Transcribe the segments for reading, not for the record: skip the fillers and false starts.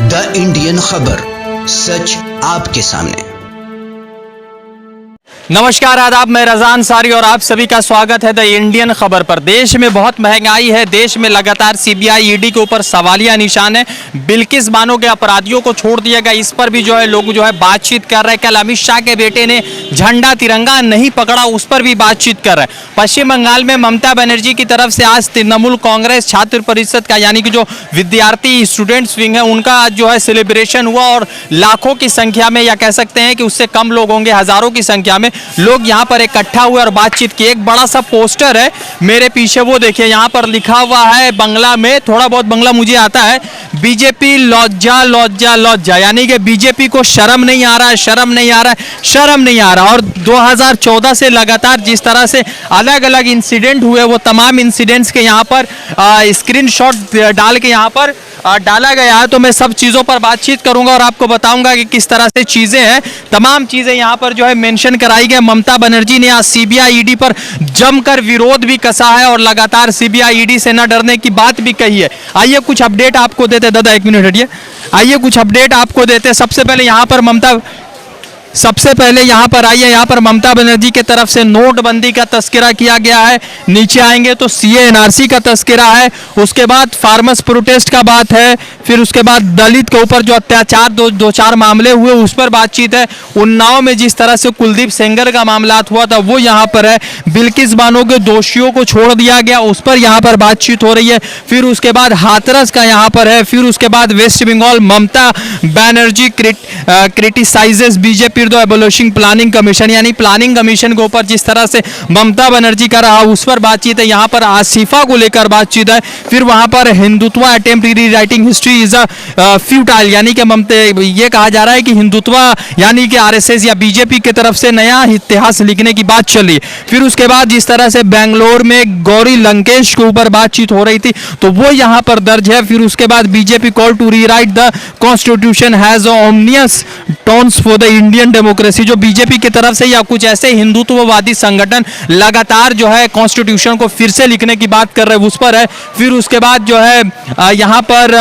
The Indian खबर, सच आपके सामने। नमस्कार, आदाब, मैं रज़ा अंसारी और आप सभी का स्वागत है द इंडियन खबर पर। देश में बहुत महंगाई है, देश में लगातार सीबीआई ईडी के ऊपर सवालिया निशान है। बिल्किस बानो के अपराधियों को छोड़ दिया गया, इस पर भी जो है लोग जो है बातचीत कर रहे हैं। कल अमित शाह के बेटे ने झंडा तिरंगा नहीं पकड़ा, उस पर भी बातचीत कर रहे हैं। पश्चिम बंगाल में ममता बनर्जी की तरफ से आज तृणमूल कांग्रेस छात्र परिषद का यानी कि जो विद्यार्थी स्टूडेंट्स विंग है उनका आज जो है सेलिब्रेशन हुआ और लाखों की संख्या में, या कह सकते हैं कि उससे कम लोग होंगे, हजारों की संख्या में लोग यहाँ पर इकट्ठा हुए और बातचीत की। एक बड़ा सा पोस्टर है मेरे पीछे, वो देखिए, यहाँ पर लिखा हुआ है बांग्ला में, थोड़ा बहुत बांग्ला मुझे आता है, बीजेपी लज्जा लज्जा लज्जा, यानी कि बीजेपी को शर्म नहीं आ रहा है, शर्म नहीं आ रहा है, शर्म नहीं आ रहा। और 2014 से लगातार जिस तरह से अलग अलग इंसिडेंट हुए, वो तमाम इंसिडेंट्स के यहाँ पर स्क्रीनशॉट डाल के यहाँ पर डाला गया है। तो मैं सब चीज़ों पर बातचीत करूंगा और आपको बताऊंगा कि किस तरह से चीज़ें हैं। तमाम चीज़ें यहाँ पर जो है मेंशन कराई गई। ममता बनर्जी ने आज सीबीआई ईडी पर जमकर विरोध भी कसा है और लगातार सीबीआई ईडी से न डरने की बात भी कही है। आइए कुछ अपडेट आपको देते, दादा एक मिनट हटिए, आइए कुछ अपडेट आपको देते। सबसे पहले यहाँ पर आइए, यहाँ पर ममता बनर्जी के तरफ से नोटबंदी का तस्करा किया गया है। नीचे आएंगे तो सीए एनआरसी का तस्करा है, उसके बाद फार्मर्स प्रोटेस्ट का बात है, फिर उसके बाद दलित के ऊपर जो अत्याचार दो चार मामले हुए उस पर बातचीत है। उन्नाव में जिस तरह से कुलदीप सेंगर का मामला हुआ था वो यहाँ पर है। बिल्किस बानो के दोषियों को छोड़ दिया गया, उस पर यहाँ पर बातचीत हो रही है। फिर उसके बाद हाथरस का यहाँ पर है। फिर उसके बाद West Bengal, Mamata Banerjee criticises BJP the abolishing planning commission, यानी प्लानिंग कमीशन के ऊपर जिस तरह से ममता बनर्जी का रहा उस पर बातचीत है। यहाँ पर आसिफा को लेकर बातचीत है। फिर वहां पर Hindutva attempt rewriting history is a futile, यानी कि ममता, ये कहा जा रहा है कि हिंदुत्व यानी कि आरएसएस या बीजेपी की तरफ से नया इतिहास लिखने की बात चली। फिर उसके बाद जिस तरह से बेंगलोर में गौरी लंकेश के ऊपर बातचीत हो रही थी तो वो यहाँ पर दर्ज है। फिर उसके बाद BJP call to rewrite the constitution has ominous tones for the Indian democracy, जो बीजेपी की तरफ से या कुछ ऐसे हिंदुत्ववादी संगठन लगातार जो है कॉन्स्टिट्यूशन को फिर से लिखने की बात कर रहे हैं, उस पर है। फिर उसके बाद जो है यहाँ पर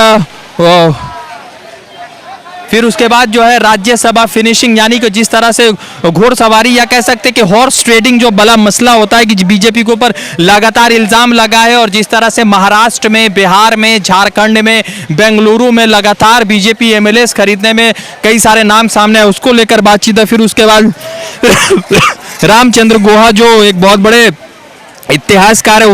फिर उसके बाद जो है राज्यसभा फिनिशिंग, यानी कि जिस तरह से घोड़सवारी या कह सकते हैं कि हॉर्स ट्रेडिंग जो बड़ा मसला होता है कि बीजेपी के ऊपर लगातार इल्जाम लगा है, और जिस तरह से महाराष्ट्र में, बिहार में, झारखंड में, बेंगलुरु में लगातार बीजेपी एमएलएस खरीदने में कई सारे नाम सामने है, उसको लेकर बातचीत है। फिर उसके बाद रामचंद्र गुहा जो एक बहुत बड़े इतिहासकार है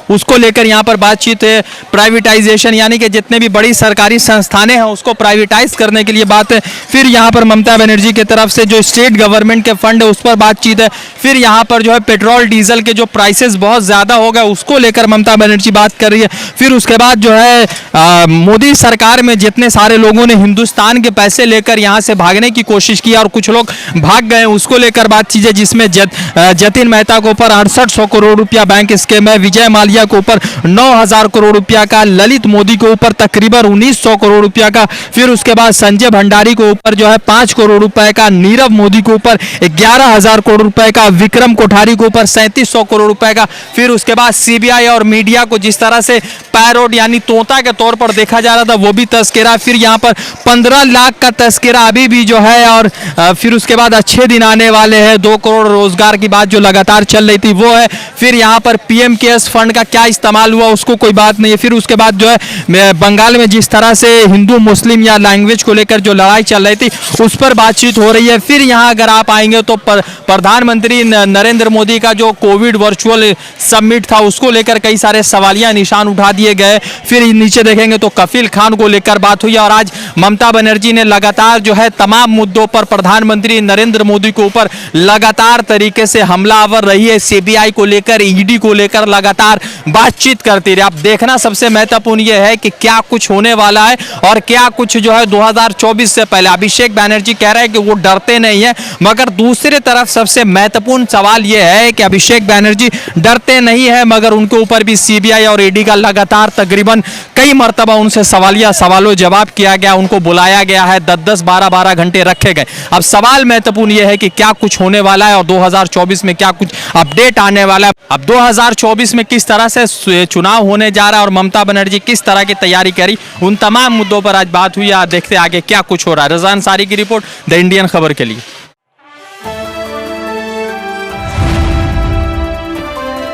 उसको लेकर यहाँ पर बातचीत है। प्राइवेटाइजेशन, यानी कि जितने भी बड़ी सरकारी संस्थानें हैं उसको प्राइवेटाइज करने के लिए बात है। फिर यहाँ पर ममता बनर्जी की तरफ से जो स्टेट गवर्नमेंट के फंड है उस पर बातचीत है। फिर यहाँ पर जो है पेट्रोल डीजल के जो प्राइसेस बहुत ज़्यादा हो गए उसको लेकर ममता बनर्जी बात कर रही है। फिर उसके बाद जो है मोदी सरकार में जितने सारे लोगों ने हिंदुस्तान के पैसे लेकर यहाँ से भागने की कोशिश की और कुछ लोग भाग गए, उसको लेकर बातचीत है, जिसमें जतिन मेहता के ऊपर 6800 करोड़ रुपया बैंक स्कैम है, विजय माल्या के ऊपर 9000 करोड़ रुपया का, ललित मोदी के ऊपर तकरीबन 1900 करोड़ रुपया का, फिर उसके बाद संजय भंडारी के ऊपर जो है 5 करोड़ रुपए का, नीरव मोदी के ऊपर 11000 करोड़ रुपए का, विक्रम कोठारी के ऊपर 3700 करोड़ रुपए का। फिर उसके बाद सीबीआई और मीडिया को जिस तरह से पैरोड यानी तोता के तौर पर देखा जा रहा था वो भी तस्करा। फिर यहाँ पर 15 लाख का तस्करा अभी भी जो है, और फिर उसके बाद अच्छे दिन आने वाले हैं, 2 करोड़ रोजगार की बात जो लगातार चल रही थी वो है। फिर यहाँ पर पीएम केयर्स फंड का क्या इस्तेमाल हुआ उसको कोई बात नहीं है। फिर उसके बाद जो है बंगाल में जिस तरह से हिंदू मुस्लिम या लैंग्वेज को लेकर जो लड़ाई चल रही थी उस पर बातचीत हो रही है। फिर यहाँ अगर आप आएंगे तो प्रधानमंत्री नरेंद्र मोदी का जो कोविड वर्चुअल समिट था उसको लेकर कई सारे सवालिया निशान उठा दिए गए। फिर नीचे देखेंगे तो कफील खान को लेकर बात हुई, और आज ममता बनर्जी ने लगातार जो है तमाम मुद्दों पर प्रधानमंत्री नरेंद्र मोदी के ऊपर लगातार तरीके से हमलावर रही है। सीबीआई को लेकर, ईडी को लेकर लगातार बातचीत करती रही। अब देखना सबसे महत्वपूर्ण यह है कि क्या कुछ होने वाला है और क्या कुछ जो है 2024 से पहले। अभिषेक बैनर्जी कह रहे हैं कि वो डरते नहीं है, मगर दूसरी तरफ सबसे महत्वपूर्ण सवाल यह है कि अभिषेक बैनर्जी डरते नहीं है, मगर उनके ऊपर भी सीबीआई और ईडी का लगातार तकरीबन कई मर्तबा उनसे सवालों जवाब किया गया, उनको बुलाया गया है, 10-10, 12-12 घंटे रखे गए। अब सवाल महत्वपूर्ण यह है कि क्या कुछ होने वाला है और 2024 में क्या कुछ अपडेट आने वाला है। अब 2024 2024 में किस तरह से चुनाव होने जा रहा है और ममता बनर्जी किस तरह की तैयारी करी, उन तमाम मुद्दों पर आज बात हुई। आज देखते आगे क्या कुछ हो रहा है। रज़ा अंसारी की रिपोर्ट, द इंडियन खबर के लिए।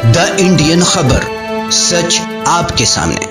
द इंडियन खबर, सच आपके सामने।